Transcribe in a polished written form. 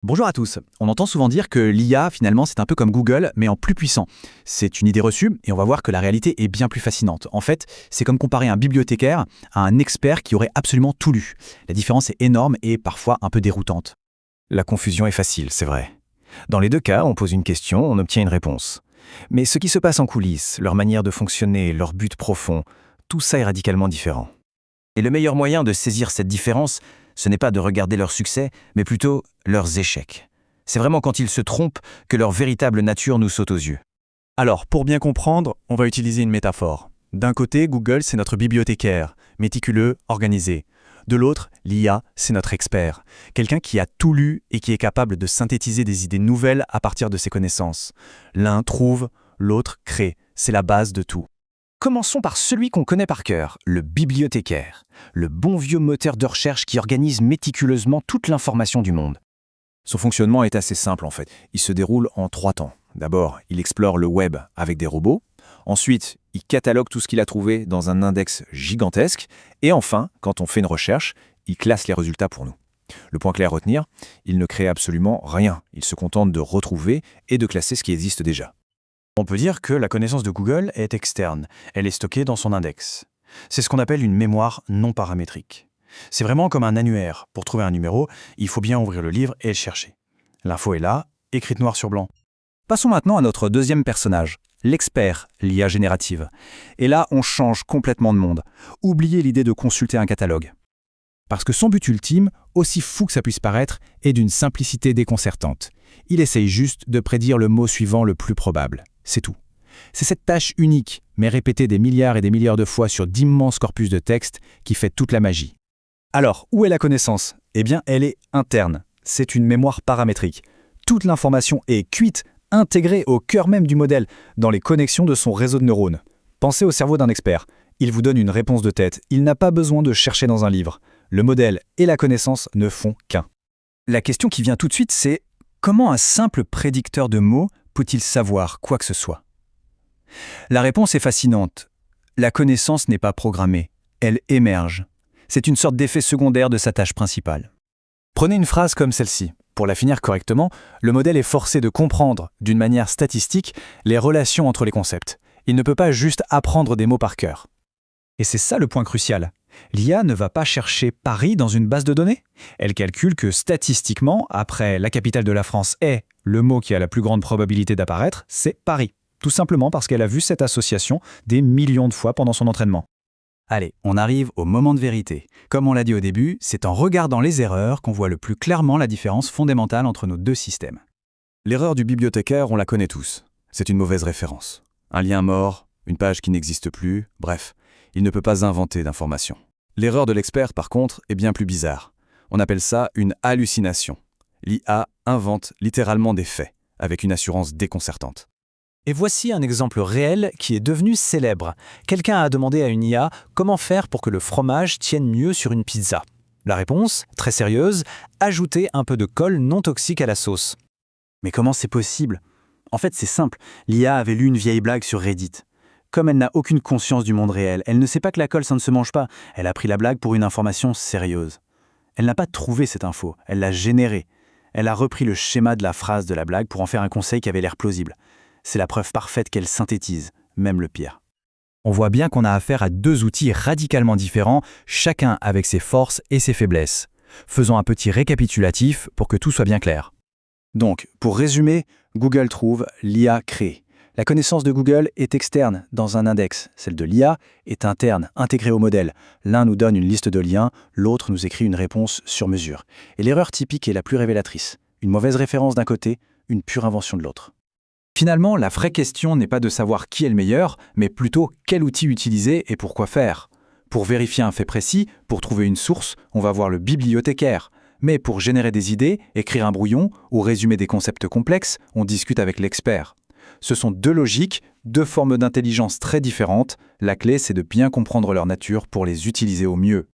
Bonjour à tous. On entend souvent dire que l'IA, finalement, c'est un peu comme Google, mais en plus puissant. C'est une idée reçue, et on va voir que la réalité est bien plus fascinante. En fait, c'est comme comparer un bibliothécaire à un expert qui aurait absolument tout lu. La différence est énorme et parfois un peu déroutante. La confusion est facile, c'est vrai. Dans les deux cas, on pose une question, on obtient une réponse. Mais ce qui se passe en coulisses, leur manière de fonctionner, leur but profond, tout ça est radicalement différent. Et le meilleur moyen de saisir cette différence, ce n'est pas de regarder leurs succès, mais plutôt leurs échecs. C'est vraiment quand ils se trompent que leur véritable nature nous saute aux yeux. Alors, pour bien comprendre, on va utiliser une métaphore. D'un côté, Google, c'est notre bibliothécaire, méticuleux, organisé. De l'autre, l'IA, c'est notre expert, quelqu'un qui a tout lu et qui est capable de synthétiser des idées nouvelles à partir de ses connaissances. L'un trouve, l'autre crée, c'est la base de tout. Commençons par celui qu'on connaît par cœur, le bibliothécaire, le bon vieux moteur de recherche qui organise méticuleusement toute l'information du monde. Son fonctionnement est assez simple en fait. Il se déroule en 3 temps. D'abord, il explore le web avec des robots. Ensuite, il catalogue tout ce qu'il a trouvé dans un index gigantesque. Et enfin, quand on fait une recherche, il classe les résultats pour nous. Le point clé à retenir, il ne crée absolument rien. Il se contente de retrouver et de classer ce qui existe déjà. On peut dire que la connaissance de Google est externe, elle est stockée dans son index. C'est ce qu'on appelle une mémoire non paramétrique. C'est vraiment comme un annuaire. Pour trouver un numéro, il faut bien ouvrir le livre et le chercher. L'info est là, écrite noir sur blanc. Passons maintenant à notre deuxième personnage, l'expert, l'IA générative. Et là, on change complètement de monde. Oubliez l'idée de consulter un catalogue. Parce que son but ultime, aussi fou que ça puisse paraître, est d'une simplicité déconcertante. Il essaye juste de prédire le mot suivant le plus probable. C'est tout. C'est cette tâche unique, mais répétée des milliards et des milliards de fois sur d'immenses corpus de texte, qui fait toute la magie. Alors, où est la connaissance ? Eh bien, elle est interne. C'est une mémoire paramétrique. Toute l'information est cuite, intégrée au cœur même du modèle, dans les connexions de son réseau de neurones. Pensez au cerveau d'un expert. Il vous donne une réponse de tête. Il n'a pas besoin de chercher dans un livre. Le modèle et la connaissance ne font qu'un. La question qui vient tout de suite, c'est comment un simple prédicteur de mots peut-il savoir quoi que ce soit ? La réponse est fascinante. La connaissance n'est pas programmée, elle émerge. C'est une sorte d'effet secondaire de sa tâche principale. Prenez une phrase comme celle-ci. Pour la finir correctement, le modèle est forcé de comprendre, d'une manière statistique, les relations entre les concepts. Il ne peut pas juste apprendre des mots par cœur. Et c'est ça le point crucial. L'IA ne va pas chercher Paris dans une base de données. Elle calcule que statistiquement, après la capitale de la France est le mot qui a la plus grande probabilité d'apparaître, c'est Paris. Tout simplement parce qu'elle a vu cette association des millions de fois pendant son entraînement. Allez, on arrive au moment de vérité. Comme on l'a dit au début, c'est en regardant les erreurs qu'on voit le plus clairement la différence fondamentale entre nos deux systèmes. L'erreur du bibliothécaire, on la connaît tous. C'est une mauvaise référence. Un lien mort, une page qui n'existe plus, bref, il ne peut pas inventer d'informations. L'erreur de l'expert, par contre, est bien plus bizarre. On appelle ça une hallucination. L'IA invente littéralement des faits, avec une assurance déconcertante. Et voici un exemple réel qui est devenu célèbre. Quelqu'un a demandé à une IA comment faire pour que le fromage tienne mieux sur une pizza. La réponse, très sérieuse, ajouter un peu de colle non toxique à la sauce. Mais comment c'est possible ? En fait, c'est simple. L'IA avait lu une vieille blague sur Reddit. Comme elle n'a aucune conscience du monde réel, elle ne sait pas que la colle, ça ne se mange pas. Elle a pris la blague pour une information sérieuse. Elle n'a pas trouvé cette info, elle l'a générée. Elle a repris le schéma de la phrase de la blague pour en faire un conseil qui avait l'air plausible. C'est la preuve parfaite qu'elle synthétise, même le pire. On voit bien qu'on a affaire à deux outils radicalement différents, chacun avec ses forces et ses faiblesses. Faisons un petit récapitulatif pour que tout soit bien clair. Donc, pour résumer, Google trouve, l'IA crée. La connaissance de Google est externe, dans un index. Celle de l'IA est interne, intégrée au modèle. L'un nous donne une liste de liens, l'autre nous écrit une réponse sur mesure. Et l'erreur typique est la plus révélatrice. Une mauvaise référence d'un côté, une pure invention de l'autre. Finalement, la vraie question n'est pas de savoir qui est le meilleur, mais plutôt quel outil utiliser et pourquoi faire. Pour vérifier un fait précis, pour trouver une source, on va voir le bibliothécaire. Mais pour générer des idées, écrire un brouillon ou résumer des concepts complexes, on discute avec l'expert. Ce sont deux logiques, deux formes d'intelligence très différentes. La clé, c'est de bien comprendre leur nature pour les utiliser au mieux.